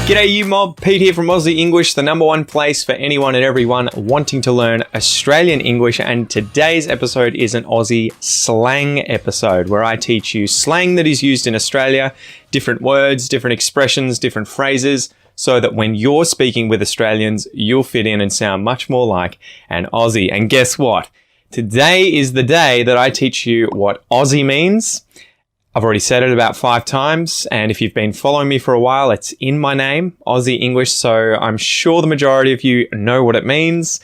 G'day you mob, Pete here from Aussie English, the #1 place for anyone and everyone wanting to learn Australian English, and today's episode is an Aussie slang episode where I teach you slang that is used in Australia, different words, different expressions, different phrases, so that when you're speaking with Australians, you'll fit in and sound much more like an Aussie. And guess what? Today is the day that I teach you what Aussie means. I've already said it about 5 times, and if you've been following me for a while, it's in my name, Aussie English, so I'm sure the majority of you know what it means.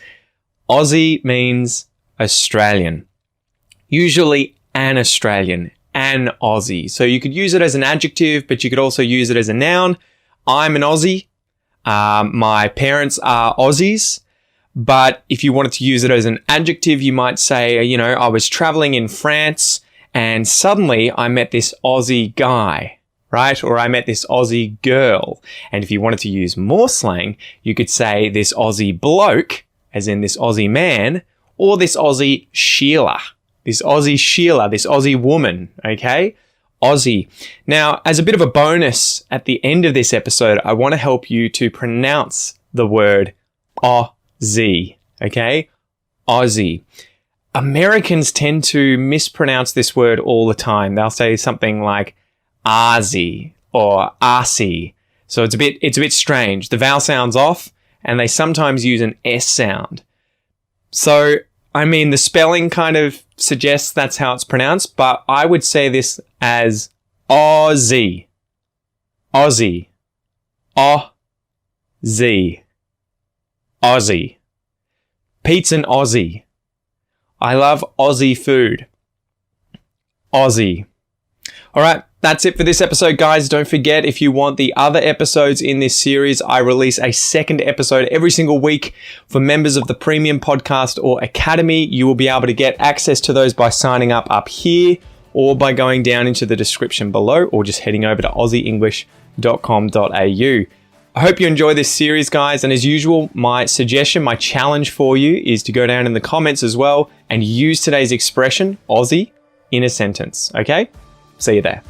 Aussie means Australian. Usually an Australian, an Aussie. So you could use it as an adjective, but you could also use it as a noun. I'm an Aussie. My parents are Aussies. But if you wanted to use it as an adjective, you might say, I was traveling in France, and suddenly I met this Aussie guy, right? Or I met this Aussie girl. And if you wanted to use more slang, you could say this Aussie bloke, as in this Aussie man, or this Aussie Sheila. This Aussie Sheila, this Aussie woman, okay? Aussie. Now, as a bit of a bonus at the end of this episode, I want to help you to pronounce the word Aussie, okay? Aussie. Americans tend to mispronounce this word all the time. They'll say something like Aussie or Aussie. So it's a bit strange. The vowel sound's off, and they sometimes use an S sound. So, the spelling kind of suggests that's how it's pronounced, but I would say this as Aussie. Aussie. Aussie. Aussie. Pete's an Aussie. I love Aussie food. Aussie. All right, that's it for this episode, guys. Don't forget, if you want the other episodes in this series, I release a second episode every single week. For members of the Premium Podcast or Academy, you will be able to get access to those by signing up here or by going down into the description below or just heading over to aussieenglish.com.au. I hope you enjoy this series, guys, and as usual, my suggestion, my challenge for you is to go down in the comments as well and use today's expression, Aussie, in a sentence, okay? See you there.